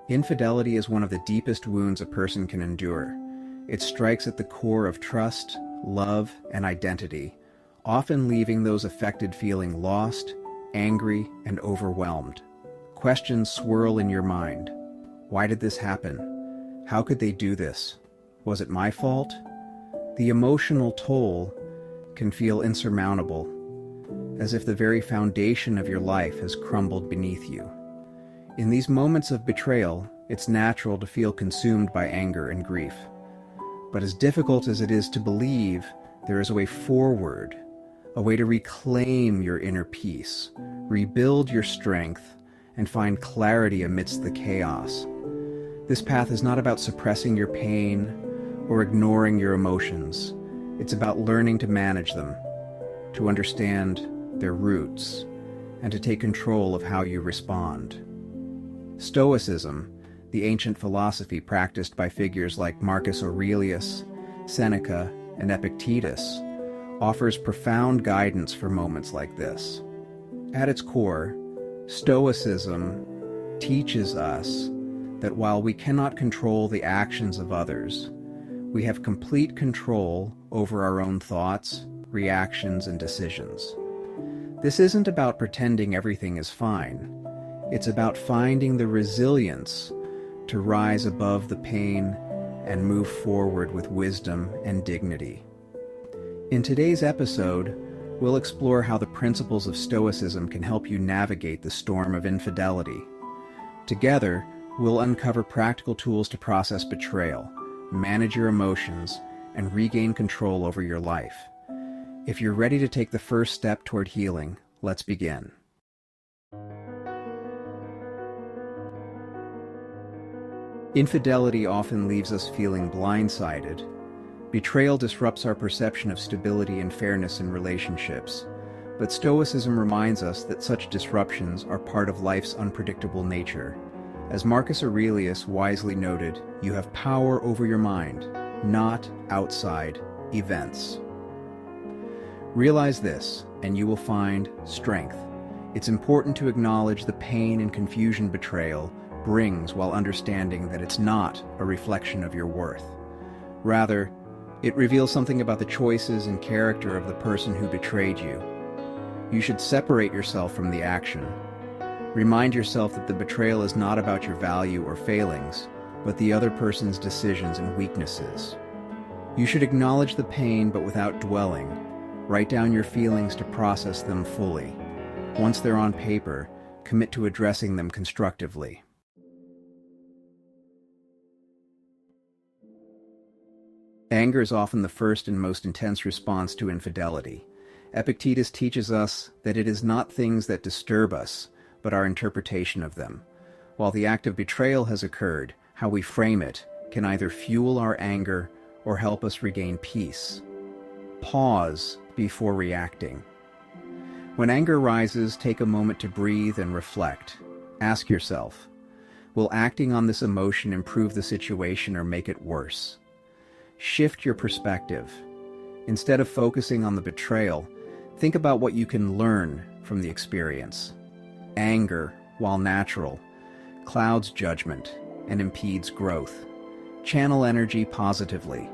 Infidelity is one of the deepest wounds a person can endure. It strikes at the core of trust, love, and identity, often leaving those affected feeling lost, angry, and overwhelmed. Questions swirl in your mind. Why did this happen? How could they do this? Was it my fault? The emotional toll can feel insurmountable, as if the very foundation of your life has crumbled beneath you. In these moments of betrayal, it's natural to feel consumed by anger and grief. But as difficult as it is to believe, there is a way forward, a way to reclaim your inner peace, rebuild your strength, and find clarity amidst the chaos. This path is not about suppressing your pain or ignoring your emotions. It's about learning to manage them, to understand their roots, and to take control of how you respond. Stoicism, the ancient philosophy practiced by figures like Marcus Aurelius, Seneca, and Epictetus, offers profound guidance for moments like this. At its core, Stoicism teaches us that while we cannot control the actions of others, we have complete control over our own thoughts, reactions, and decisions. This isn't about pretending everything is fine. It's about finding the resilience to rise above the pain and move forward with wisdom and dignity. In today's episode, we'll explore how the principles of Stoicism can help you navigate the storm of infidelity. Together, we'll uncover practical tools to process betrayal, manage your emotions, and regain control over your life. If you're ready to take the first step toward healing, let's begin. Infidelity often leaves us feeling blindsided. Betrayal disrupts our perception of stability and fairness in relationships. But Stoicism reminds us that such disruptions are part of life's unpredictable nature. As Marcus Aurelius wisely noted, you have power over your mind, not outside events. Realize this, and you will find strength. It's important to acknowledge the pain and confusion betrayal brings while understanding that it's not a reflection of your worth. Rather, it reveals something about the choices and character of the person who betrayed you. You should separate yourself from the action. Remind yourself that the betrayal is not about your value or failings, but the other person's decisions and weaknesses. You should acknowledge the pain but without dwelling. Write down your feelings to process them fully. Once they're on paper, commit to addressing them constructively. Anger is often the first and most intense response to infidelity. Epictetus teaches us that it is not things that disturb us, but our interpretation of them. While the act of betrayal has occurred, how we frame it can either fuel our anger or help us regain peace. Pause before reacting. When anger rises, take a moment to breathe and reflect. Ask yourself, will acting on this emotion improve the situation or make it worse? Shift your perspective. Instead of focusing on the betrayal, think about what you can learn from the experience. Anger, while natural, clouds judgment and impedes growth. Channel energy positively.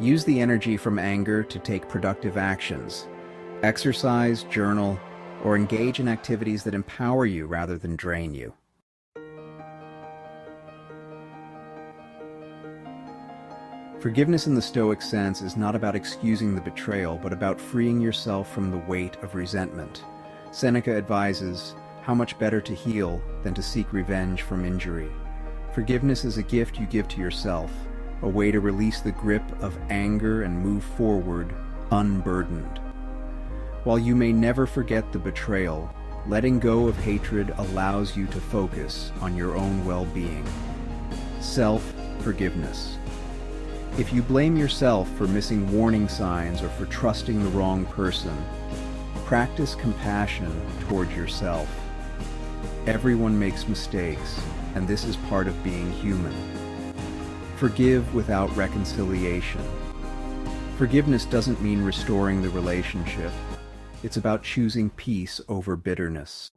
Use the energy from anger to take productive actions. Exercise, journal, or engage in activities that empower you rather than drain you. Forgiveness in the Stoic sense is not about excusing the betrayal, but about freeing yourself from the weight of resentment. Seneca advises, how much better to heal than to seek revenge from injury. Forgiveness is a gift you give to yourself, a way to release the grip of anger and move forward unburdened. While you may never forget the betrayal, letting go of hatred allows you to focus on your own well-being. Self-forgiveness. If you blame yourself for missing warning signs or for trusting the wrong person, practice compassion toward yourself. Everyone makes mistakes, and this is part of being human. Forgive without reconciliation. Forgiveness doesn't mean restoring the relationship. It's about choosing peace over bitterness.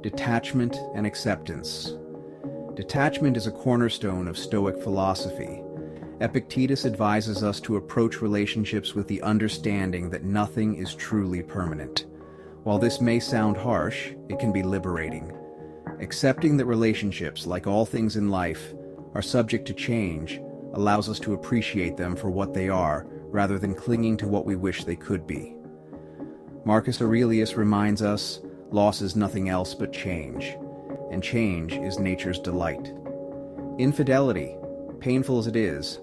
Detachment and acceptance. Detachment is a cornerstone of Stoic philosophy. Epictetus advises us to approach relationships with the understanding that nothing is truly permanent. While this may sound harsh, it can be liberating. Accepting that relationships, like all things in life, are subject to change allows us to appreciate them for what they are, rather than clinging to what we wish they could be. Marcus Aurelius reminds us, loss is nothing else but change, and change is nature's delight. Infidelity, painful as it is,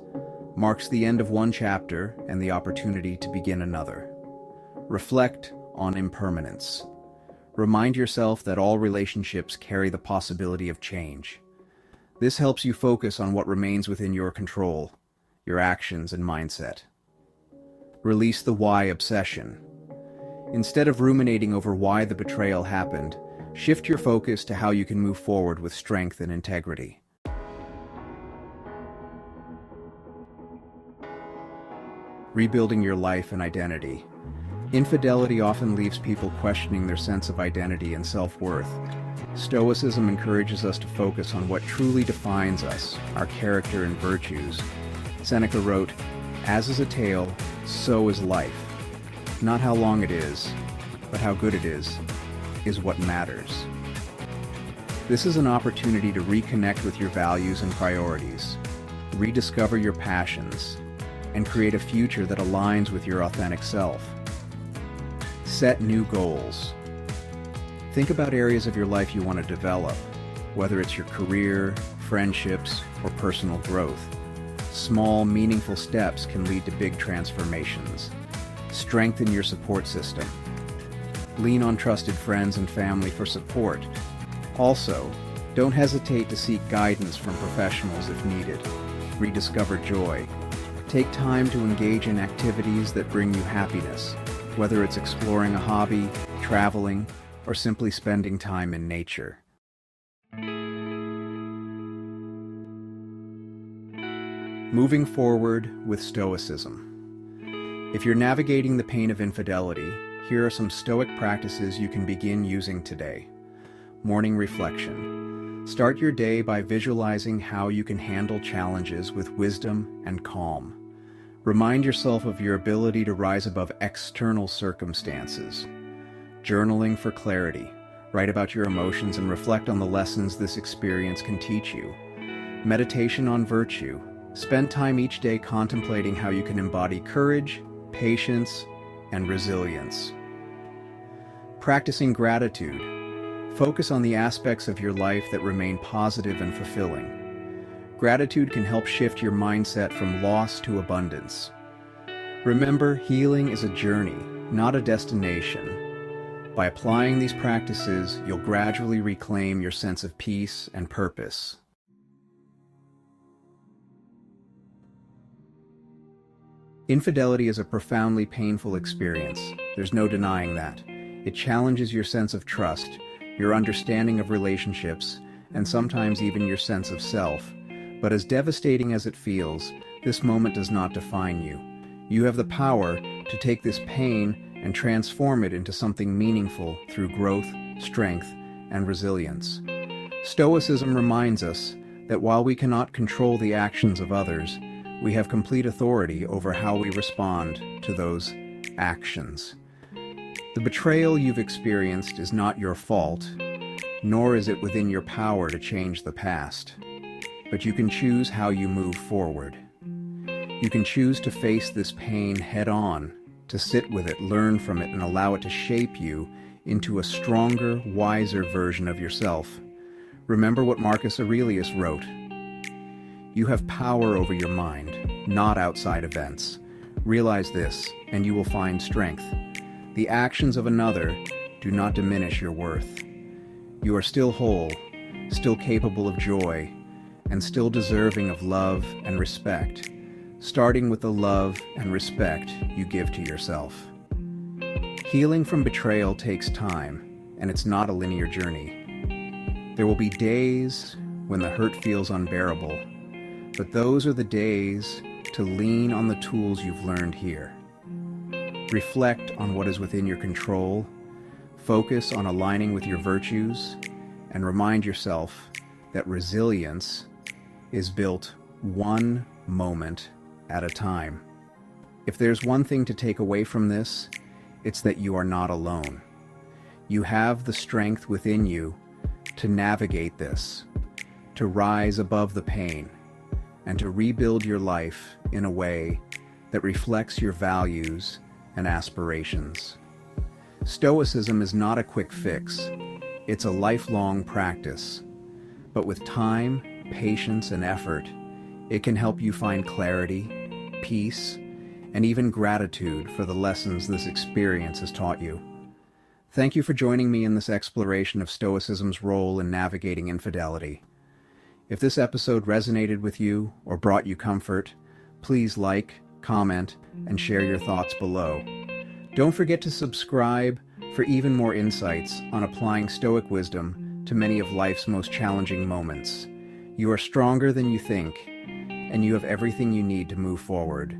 marks the end of one chapter and the opportunity to begin another. Reflect on impermanence. Remind yourself that all relationships carry the possibility of change. This helps you focus on what remains within your control, your actions and mindset. Release the why obsession. Instead of ruminating over why the betrayal happened, shift your focus to how you can move forward with strength and integrity. Rebuilding your life and identity. Infidelity often leaves people questioning their sense of identity and self-worth. Stoicism encourages us to focus on what truly defines us, our character and virtues. Seneca wrote, "As is a tale, so is life. Not how long it is, but how good it is what matters." This is an opportunity to reconnect with your values and priorities, rediscover your passions, and create a future that aligns with your authentic self. Set new goals. Think about areas of your life you want to develop, whether it's your career, friendships, or personal growth. Small, meaningful steps can lead to big transformations. Strengthen your support system. Lean on trusted friends and family for support. Also, don't hesitate to seek guidance from professionals if needed. Rediscover joy. Take time to engage in activities that bring you happiness, whether it's exploring a hobby, traveling, or simply spending time in nature. Moving forward with Stoicism. If you're navigating the pain of infidelity, here are some Stoic practices you can begin using today. Morning reflection. Start your day by visualizing how you can handle challenges with wisdom and calm. Remind yourself of your ability to rise above external circumstances. Journaling for clarity. Write about your emotions and reflect on the lessons this experience can teach you. Meditation on virtue. Spend time each day contemplating how you can embody courage, patience, and resilience. Practicing gratitude. Focus on the aspects of your life that remain positive and fulfilling. Gratitude can help shift your mindset from loss to abundance. Remember, healing is a journey, not a destination. By applying these practices, you'll gradually reclaim your sense of peace and purpose. Infidelity is a profoundly painful experience. There's no denying that. It challenges your sense of trust, your understanding of relationships, and sometimes even your sense of self. But as devastating as it feels, this moment does not define you. You have the power to take this pain and transform it into something meaningful through growth, strength, and resilience. Stoicism reminds us that while we cannot control the actions of others, we have complete authority over how we respond to those actions. The betrayal you've experienced is not your fault, nor is it within your power to change the past. But you can choose how you move forward. You can choose to face this pain head-on, to sit with it, learn from it, and allow it to shape you into a stronger, wiser version of yourself. Remember what Marcus Aurelius wrote. You have power over your mind, not outside events. Realize this, and you will find strength. The actions of another do not diminish your worth. You are still whole, still capable of joy, and still deserving of love and respect, starting with the love and respect you give to yourself. Healing from betrayal takes time, and it's not a linear journey. There will be days when the hurt feels unbearable, but those are the days to lean on the tools you've learned here. Reflect on what is within your control, Focus on aligning with your virtues and remind yourself that resilience is built one moment at a time. If there's one thing to take away from this, it's that you are not alone. You have the strength within you to navigate this, to rise above the pain, and to rebuild your life in a way that reflects your values and aspirations. Stoicism is not a quick fix. It's a lifelong practice. But with time, patience, and effort, it can help you find clarity, peace, and even gratitude for the lessons this experience has taught you. Thank you for joining me in this exploration of Stoicism's role in navigating infidelity. If this episode resonated with you or brought you comfort, please like, comment, and share your thoughts below. Don't forget to subscribe for even more insights on applying Stoic wisdom to many of life's most challenging moments. You are stronger than you think, and you have everything you need to move forward.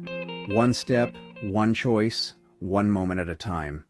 One step, one choice, one moment at a time.